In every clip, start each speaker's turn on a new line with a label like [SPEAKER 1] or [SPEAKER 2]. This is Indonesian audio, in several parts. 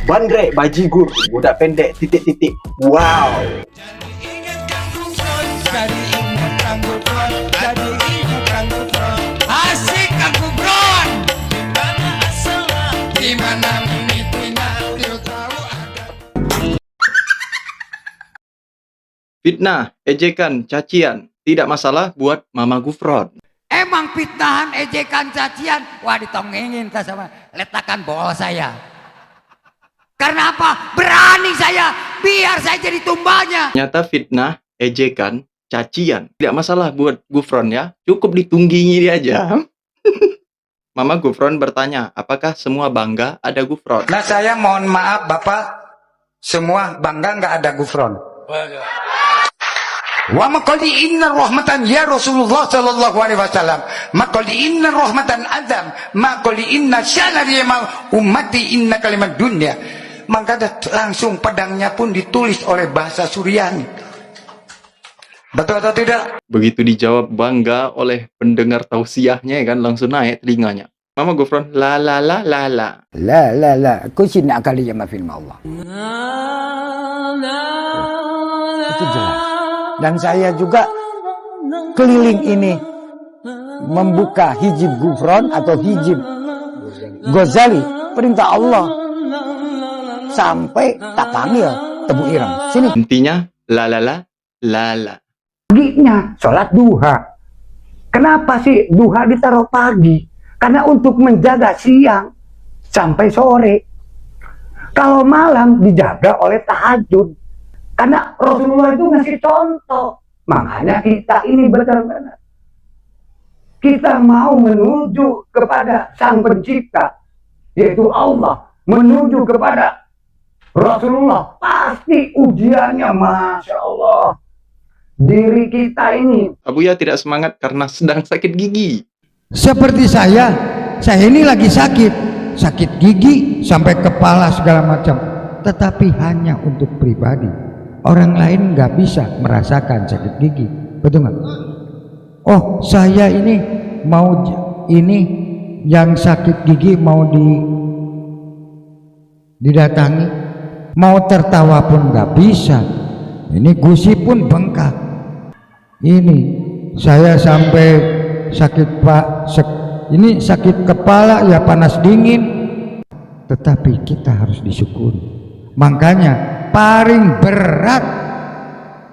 [SPEAKER 1] Bandrek, bajigur, budak pendek, titik-titik. Wow.
[SPEAKER 2] Asik aku bron. Dimana menitinya dia tahu ada.
[SPEAKER 3] Fitnah, ejekan, cacian, tidak masalah buat Mama Gufron.
[SPEAKER 2] Emang fitnahan, ejekan, cacian, wah ditongengin ke sama letakkan bola saya. Karena apa? Berani saya, biar saya jadi tumbanya.
[SPEAKER 3] Ternyata fitnah, ejekan, cacian, tidak masalah buat Gufron ya. Cukup ditunggingi dia aja. Mama Gufron bertanya, apakah semua bangga ada Gufron?
[SPEAKER 4] Nah saya mohon maaf Bapak, semua bangga nggak ada Gufron. Wa maqali inna rahmatan ya Rasulullah sallallahu alaihi wasallam. Maqali inna rahmatan adam, maqali inna syalari ma ummati inna kalimat dunya. Maka langsung pedangnya pun ditulis oleh bahasa Suryani. Betul atau tidak?
[SPEAKER 3] Begitu dijawab bangga oleh pendengar tausiahnya kan langsung naik telinganya. Mama Gufron, la la la la la.
[SPEAKER 5] La, kusina kali ya mafil Allah. Itu jelas. Dan saya juga keliling ini membuka hijib Gufron atau hijib Ghazali, perintah Allah. Sampai tak panggil tebu ireng. Sini.
[SPEAKER 3] Intinya, la la la la la.
[SPEAKER 5] Paginya sholat duha. Kenapa sih duha ditaruh pagi? Karena untuk menjaga siang sampai sore. Kalau malam dijaga oleh tahajud. Karena Rasulullah itu ngasih contoh. Makanya kita ini benar-benar. Kita mau menuju kepada Sang Pencipta. Yaitu Allah. Menuju kepada Rasulullah. Pasti ujiannya Masya Allah. Diri kita ini.
[SPEAKER 3] Abuya tidak semangat karena sedang sakit gigi.
[SPEAKER 6] Seperti saya ini lagi sakit gigi sampai kepala segala macam, tetapi hanya untuk pribadi. Orang lain nggak bisa merasakan sakit gigi, betul nggak? Oh, saya ini mau yang sakit gigi mau didatangi, mau tertawa pun nggak bisa. Ini gusi pun bengkak. Ini saya sampai sakit ini sakit kepala ya panas dingin, tetapi kita harus disyukuri. Makanya paling berat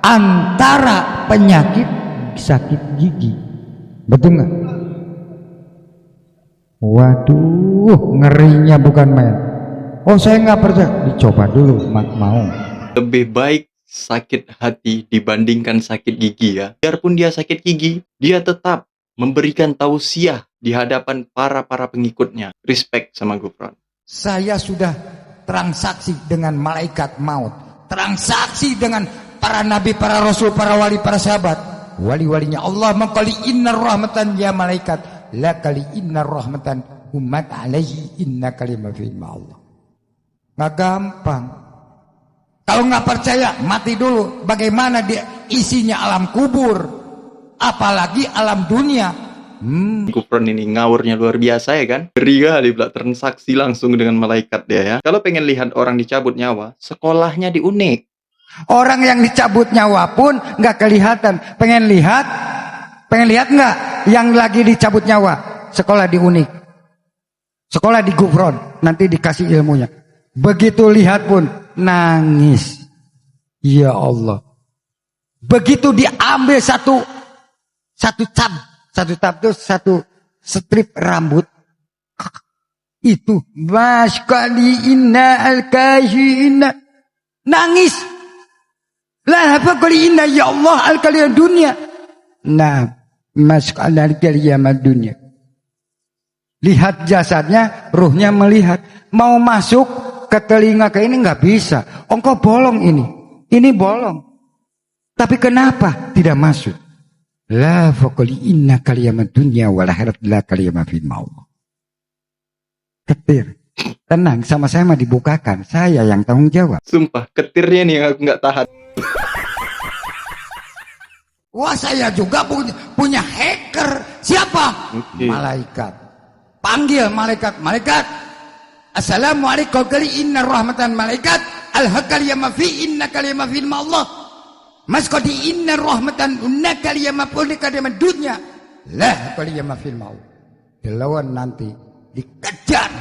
[SPEAKER 6] antara penyakit sakit gigi, betul nggak? Waduh, ngerinya bukan main. Oh saya nggak percaya, dicoba dulu mau.
[SPEAKER 3] Lebih baik sakit hati dibandingkan sakit gigi ya. Biarpun dia sakit gigi, dia tetap memberikan tausiah di hadapan para pengikutnya. Respect sama Gufron.
[SPEAKER 6] Saya sudah transaksi dengan malaikat maut, transaksi dengan para nabi, para rasul, para wali, para sahabat, wali-walinya Allah. Maqali inna rahmatan ya malaikat, la kali inna rahmatan umat alaihi inna kalimah fi Allah. Nggak gampang. Kalau nggak percaya, mati dulu. Bagaimana dia isinya alam kubur, apalagi alam dunia.
[SPEAKER 3] Gufron ini ngawurnya luar biasa ya kan. Ngeri kali pula transaksi langsung dengan malaikat dia ya. Kalau pengen lihat orang dicabut nyawa, sekolahnya di Unik.
[SPEAKER 6] Orang yang dicabut nyawa pun nggak kelihatan. Pengen lihat nggak yang lagi dicabut nyawa? Sekolah di Unik, sekolah di Gufron, nanti dikasih ilmunya. Begitu lihat pun nangis. Ya Allah. Begitu diambil satu tab itu satu strip rambut. Itu maskali inna al-kahina. Nangis. La kali inna ya Allah al-kaliyah dunia. Nah, maskali al-kaliyah dunia. Lihat jasadnya, ruhnya melihat. Mau masuk ke telinga ke ini nggak bisa. Engkau bolong ini bolong. Tapi kenapa tidak masuk? La faqali inna kalimat dunya wal akhirat la kalimat fi Allah. Ketir. Tenang, sama saya mah dibukakan. Saya yang tanggung jawab.
[SPEAKER 3] Sumpah, ketirnya nih aku nggak tahan.
[SPEAKER 6] Wah, saya juga punya hacker. Siapa?
[SPEAKER 3] Okay.
[SPEAKER 6] Malaikat. Panggil malaikat. Malaikat, Assalamualaikum kali inna rahmatan malaikat al-hakal yama fi inna kalima fi Allah maskodi inna rahmatan unna kali yama pulli kadima dunya lah kali yama fi mau dilawan nanti dikejar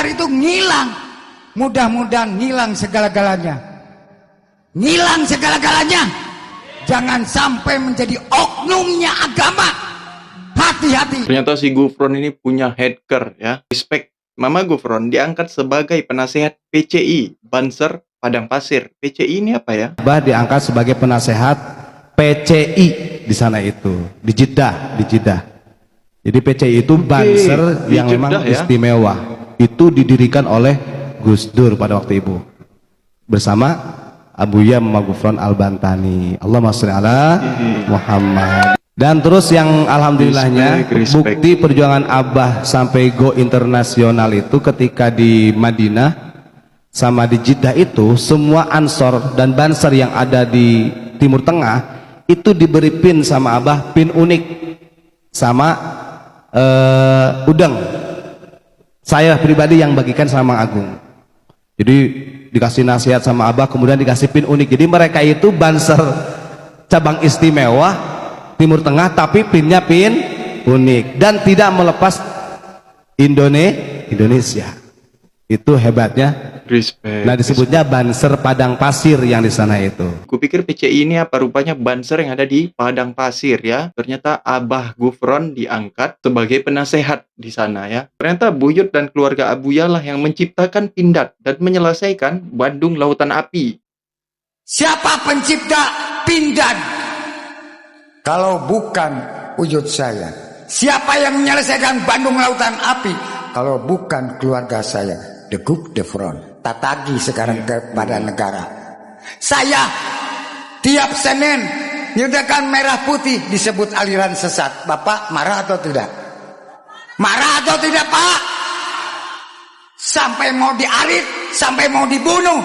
[SPEAKER 6] itu ngilang, mudah-mudahan ngilang segala-galanya, jangan sampai menjadi oknumnya agama. Hati-hati.
[SPEAKER 3] Ternyata si Gufron ini punya hacker ya. Respect. Mama Gufron diangkat sebagai penasehat PCI Banser Padang Pasir. PCI ini apa ya?
[SPEAKER 7] Abah diangkat sebagai penasehat PCI di sana itu, di Jeddah. Jadi PCI itu Banser yang
[SPEAKER 3] di
[SPEAKER 7] memang
[SPEAKER 3] Jeddah, ya?
[SPEAKER 7] istimewa. Itu didirikan oleh Gus Dur pada waktu itu bersama Abuya Mama Gufron Al-Bantani. Allahumma sholli ala Muhammad. Dan terus yang alhamdulillahnya
[SPEAKER 3] Respect.
[SPEAKER 7] bukti perjuangan Abah sampai go internasional itu ketika di Madinah sama di Jeddah itu, semua ansor dan banser yang ada di Timur Tengah itu diberi pin sama Abah, pin unik sama udang. Saya pribadi yang bagikan sama Mang Agung. Jadi dikasih nasihat sama Abah, kemudian dikasih pin unik. Jadi mereka itu banser cabang istimewa Timur Tengah, tapi pinnya pin unik dan tidak melepas Indonesia. Itu hebatnya.
[SPEAKER 3] Respect.
[SPEAKER 7] Nah, disebutnya Banser Padang Pasir yang di sana itu.
[SPEAKER 3] Kupikir PCI ini apa, rupanya Banser yang ada di Padang Pasir ya. Ternyata Abah Gufron diangkat sebagai penasehat di sana ya. Ternyata buyut dan keluarga Abuya lah yang menciptakan Pindad dan menyelesaikan Bandung Lautan Api.
[SPEAKER 6] Siapa pencipta Pindad? Kalau bukan wujud saya. Siapa yang menyelesaikan Bandung Lautan Api? Kalau bukan keluarga saya. The Group de Front. Tatagi sekarang kepada negara. Saya tiap Senin nyudakan merah putih disebut aliran sesat. Bapak marah atau tidak? Marah atau tidak, Pak? Sampai mau diarit, sampai mau dibunuh.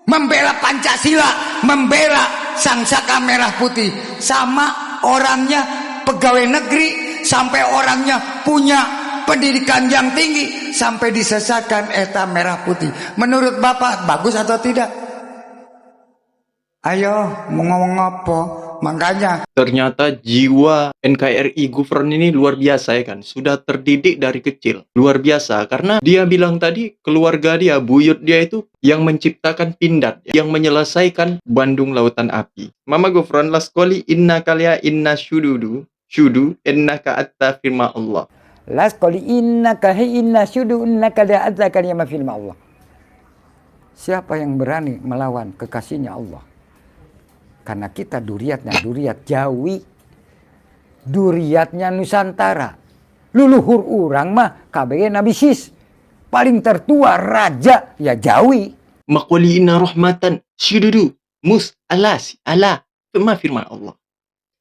[SPEAKER 6] Membela Pancasila, membela Sang Saka Merah Putih. Sama orangnya pegawai negeri, sampai orangnya punya pendidikan yang tinggi, sampai disesatkan eta merah putih. Menurut Bapak bagus atau tidak? Ayo mau ngomong apa? Makanya
[SPEAKER 3] Ternyata jiwa NKRI Gufron ini luar biasa ya kan. Sudah terdidik dari kecil. Luar biasa karena dia bilang tadi keluarga dia, buyut dia itu yang menciptakan Pindad, yang menyelesaikan Bandung Lautan Api. Mama Gufron laskoli inna kalia inna syudu innaka atta firma Allah.
[SPEAKER 8] Las qali innaka inna syudu innaka la adzaka lima firma Allah. Siapa yang berani melawan kekasihnya Allah? Karena kita duriatnya duriat Jawi, duriatnya Nusantara. Luluhur orang mah KBG Nabi Sis. Paling tertua raja ya Jawi.
[SPEAKER 3] Maqwali inna rahmatan syududu mus alas ala firman Allah.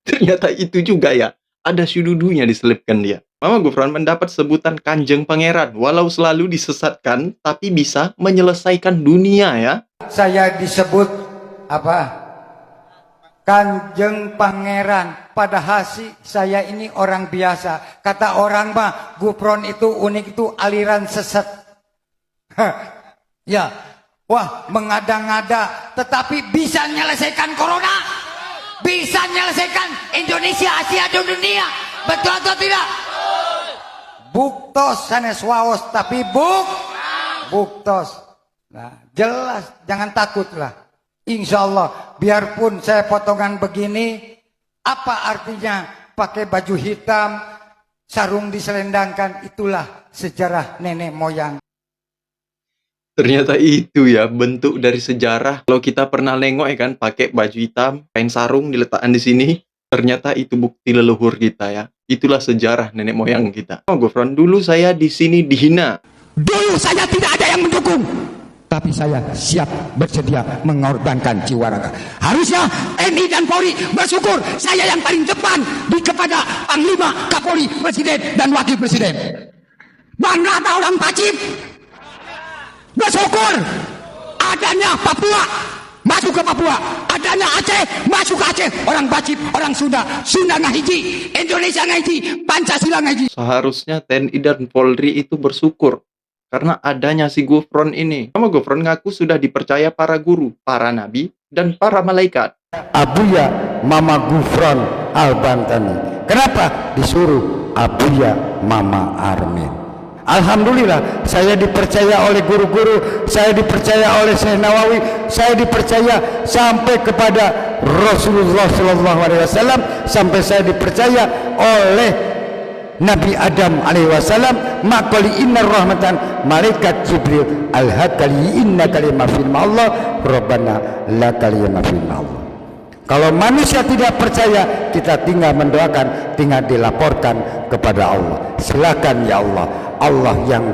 [SPEAKER 3] Ternyata itu juga ya. Ada syududunya diselipkan dia. Mama Gufron mendapat sebutan Kanjeng Pangeran. Walau selalu disesatkan, tapi bisa menyelesaikan dunia ya.
[SPEAKER 6] saya disebut apa? Kanjeng Pangeran. Padahal sih saya ini orang biasa. Kata orang mah Gufron itu unik, itu aliran sesat. Ya, wah mengada-ngada, tetapi bisa menyelesaikan corona, bisa menyelesaikan Indonesia, Asia, dan dunia. Betul atau tidak? Buktos sanes waos, tapi buktos. Nah, jelas, jangan takutlah. Insya Allah, biarpun saya potongan begini, apa artinya pakai baju hitam, sarung diselendangkan, itulah sejarah nenek moyang.
[SPEAKER 3] Ternyata itu ya bentuk dari sejarah. Kalau kita pernah nengok ya kan, pakai baju hitam, kain sarung diletakkan di sini. Ternyata itu bukti leluhur kita ya. Itulah sejarah nenek moyang kita. Oh, Gufron, dulu saya di sini dihina.
[SPEAKER 6] Dulu saya tidak ada yang mendukung, tapi saya siap bersedia mengorbankan jiwa raga. Harusnya TNI dan Polri bersyukur saya yang paling depan di kepada Panglima, Kapolri, Presiden, dan Wakil Presiden. Bangga tak orang Pacip? Bersyukur adanya Papua, masuk ke Papua. Adanya Aceh, masuk ke Aceh. Orang Pacip, orang Sunda, Sunda ngahiji, Indonesia ngahiji, Pancasila ngahiji.
[SPEAKER 3] Seharusnya TNI dan Polri itu bersyukur karena adanya si Gufron ini. Sama Gufron ngaku sudah dipercaya para guru, para nabi, dan para malaikat.
[SPEAKER 5] Abuya Mama Gufron Al-Bantani. Kenapa disuruh Abuya Mama Armin? Alhamdulillah, saya dipercaya oleh guru-guru, saya dipercaya oleh Syekh Nawawi, saya dipercaya sampai kepada Rasulullah SAW, sampai saya dipercaya oleh Nabi Adam alaihi wasallam, maqali inna rahmatan malaikat Jibril al-hakali inna kalimah firman Allah Rabbana la kalimah firman Allah. Kalau manusia tidak percaya, kita tinggal mendoakan, tinggal dilaporkan kepada Allah. Silakan ya Allah, Allah yang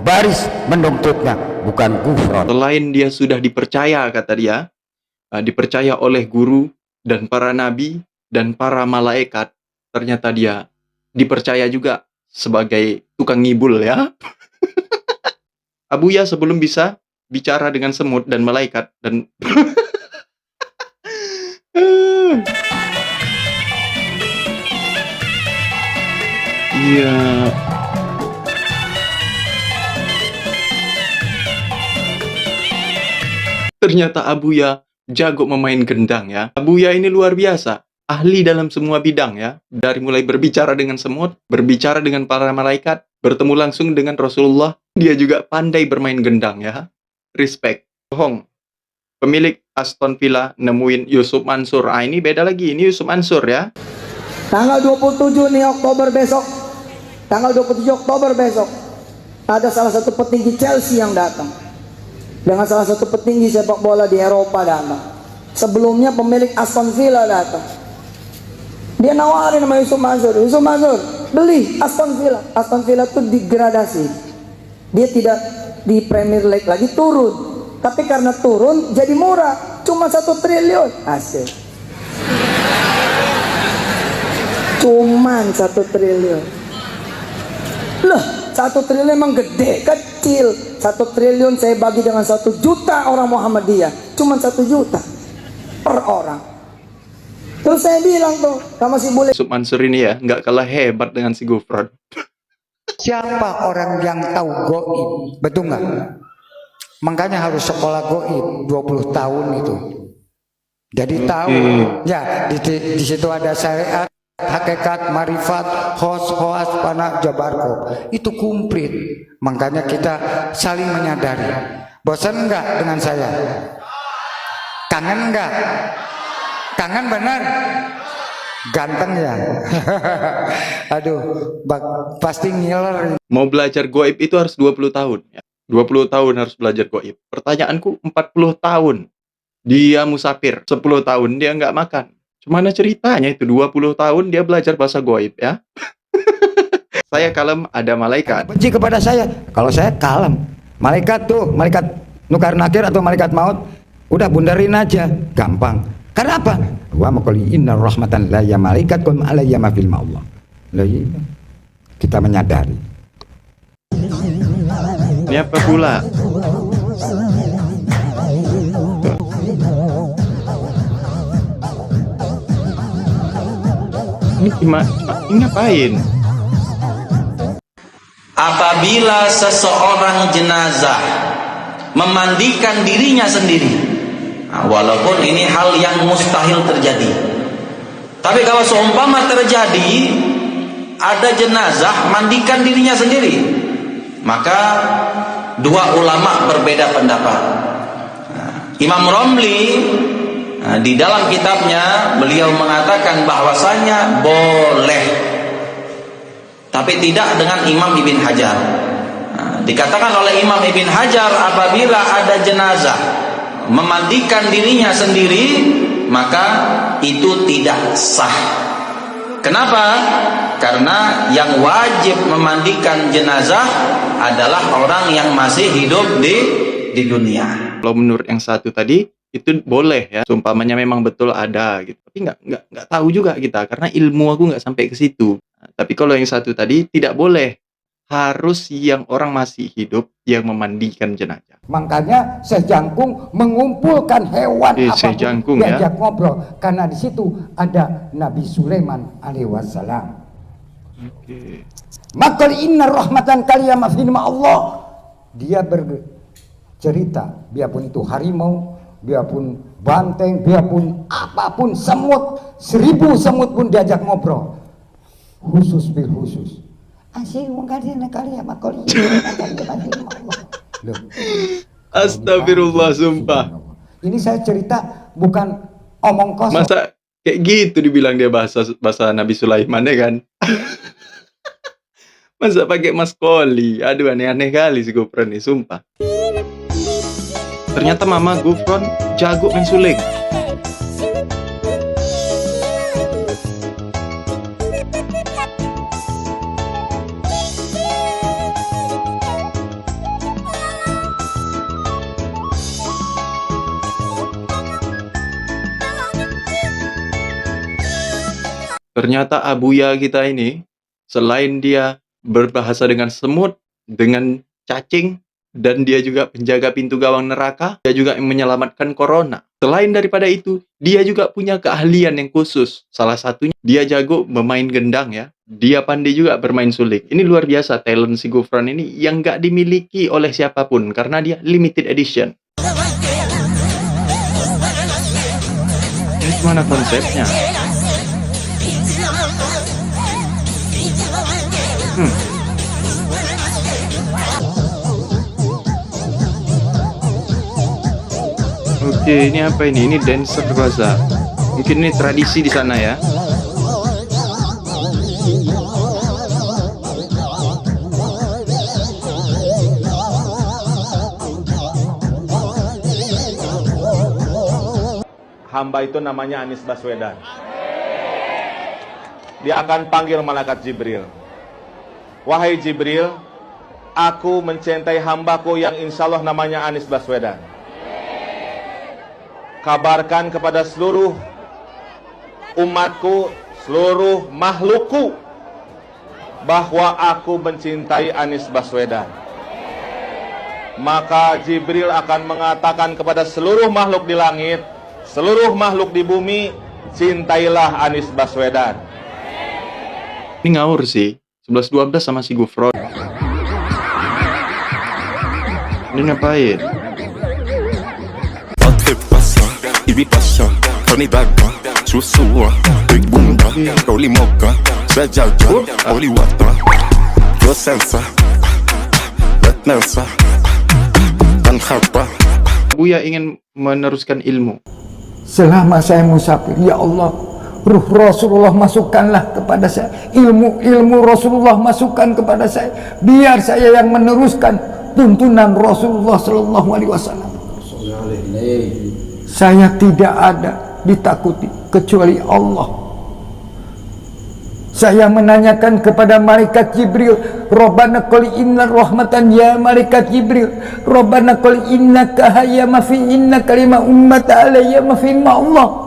[SPEAKER 5] baris menuntutnya, bukan Gufron.
[SPEAKER 3] Selain dia sudah dipercaya, kata dia, dipercaya oleh guru dan para nabi dan para malaikat, ternyata dia dipercaya juga sebagai tukang ngibul ya. Abuya sebelum bisa bicara dengan semut dan malaikat dan iya. Ternyata Abuya jago memain gendang ya. Abuya ini luar biasa. Ahli dalam semua bidang ya. Dari mulai berbicara dengan semut, berbicara dengan para malaikat, bertemu langsung dengan Rasulullah. Dia juga pandai bermain gendang ya. Respect. Bohong. Pemilik Aston Villa nemuin Yusuf Mansur. Ah, ini beda lagi. Ini Yusuf Mansur ya.
[SPEAKER 9] Tanggal 27 nih Oktober besok. Tanggal 27 Oktober besok. Ada salah satu petinggi Chelsea yang datang. Dengan salah satu petinggi sepak bola di Eropa datang. Sebelumnya pemilik Aston Villa datang. Dia nawarin sama Yusuf Mansur. Yusuf Mansur, beli Aston Villa. Aston Villa tuh digradasi. Dia tidak di Premier League lagi, turun. Tapi karena turun jadi murah, cuma 1 triliun. Asik. Cuman 1 triliun. Loh, 1 triliun emang gede, kecil. 1 triliun saya bagi dengan 1 juta orang Muhammadiyah, cuma 1 juta per orang. Terus saya bilang tuh sama si bule,
[SPEAKER 3] Yusuf Mansur ini ya nggak kalah hebat dengan si Gufron.
[SPEAKER 6] Siapa orang yang tahu goib? Betul nggak? Makanya harus sekolah goib 20 tahun itu. Jadi tahu ya di situ ada syariat, hakikat, marifat, khos, panak, jabarko. Itu komplit. Makanya kita saling menyadari. Bosan enggak dengan saya? Kangen enggak? Kangen benar? Ganteng ya? Aduh, pasti ngiler.
[SPEAKER 3] Mau belajar goib itu harus 20 tahun ya. 20 tahun harus belajar goib. Pertanyaanku 40 tahun. Dia musafir. 10 tahun dia nggak makan. Gimana ceritanya itu 20 tahun dia belajar bahasa goib ya. Saya kalem, ada malaikat.
[SPEAKER 5] Benci kepada saya. Kalau saya kalem. Malaikat tuh, malaikat nukar nakir atau malaikat maut, udah bundarin aja. Gampang. Karena apa? Wa maqali inna rahmatan la ya malaikat kum alayya ma fil Allah. Kita menyadari.
[SPEAKER 3] Ini apa pula? Ini gimana? Ini ngapain?
[SPEAKER 10] Apabila seseorang jenazah memandikan dirinya sendiri, nah, walaupun ini hal yang mustahil terjadi, tapi kalau seumpama terjadi ada jenazah mandikan dirinya sendiri, maka dua ulama berbeda pendapat. Imam Romli di dalam kitabnya beliau mengatakan bahwasanya boleh, tapi tidak dengan Imam Ibn Hajar. Dikatakan oleh Imam Ibn Hajar, apabila ada jenazah memandikan dirinya sendiri, maka itu tidak sah. Kenapa? Karena yang wajib memandikan jenazah adalah orang yang masih hidup di dunia.
[SPEAKER 3] Kalau menurut yang satu tadi itu boleh ya, seumpamanya memang betul ada gitu. Tapi nggak tahu juga kita karena ilmu aku nggak sampai ke situ. Nah, tapi kalau yang satu tadi tidak boleh, harus yang orang masih hidup yang memandikan jenazah.
[SPEAKER 5] Makanya Syekh Jangkung mengumpulkan hewan
[SPEAKER 3] Syekh Jangkung ya.
[SPEAKER 5] diajak ngobrol, karena di situ ada Nabi Sulaiman alaihi wassalam. Maka inna rahmatan kaliyama firma Allah.
[SPEAKER 6] dia bercerita, biarpun itu harimau, biarpun banteng, biarpun apapun, semut, 1000 semut pun diajak ngobrol. Khusus bil khusus.
[SPEAKER 3] Astagfirullah, sumpah.
[SPEAKER 6] Ini saya cerita bukan omong kosong.
[SPEAKER 3] Masa kayak gitu dibilang dia bahasa Nabi Sulaiman ya kan? Masa pakai maskoli? Aduh, aneh-aneh kali si Gufron nih, sumpah. Ternyata Mama Gufron jago main suling. Ternyata Abuya kita ini, selain dia berbahasa dengan semut, dengan cacing, dan dia juga penjaga pintu gawang neraka, dia juga menyelamatkan corona. Selain daripada itu, dia juga punya keahlian yang khusus. Salah satunya, dia jago bermain gendang ya. Dia pandai juga bermain suling. Ini luar biasa talent si Gufron ini yang nggak dimiliki oleh siapapun, karena dia limited edition. Ini gimana konsepnya? Oke, ini apa ini? Ini dancer bahasa. Mungkin ini tradisi di sana ya.
[SPEAKER 11] Hamba itu namanya Anies Baswedan. Dia akan panggil malaikat Jibril. Wahai Jibril, aku mencintai hambaku yang insya Allah namanya Anies Baswedan. Kabarkan kepada seluruh umatku, seluruh makhlukku, bahwa aku mencintai Anies Baswedan. Maka Jibril akan mengatakan kepada seluruh makhluk di langit, seluruh makhluk di bumi, cintailah Anies Baswedan.
[SPEAKER 3] Ini ngawur sih. 11-12 sama si Gufron. Ini ngapain? Buya ingin meneruskan ilmu.
[SPEAKER 6] Selama saya musafir, ya Allah, ruh Rasulullah masukkanlah kepada saya, ilmu Rasulullah masukkan kepada saya, biar saya yang meneruskan tuntunan Rasulullah Sallallahu Alaihi Wasallam. Saya tidak ada ditakuti kecuali Allah. Saya menanyakan kepada malaikat Jibril, Rabbana qul inna rahmatan, ya malaikat Jibril, Rabbana qul innaka hayya ma fi inna kalima ummata alayya ma fi Allah.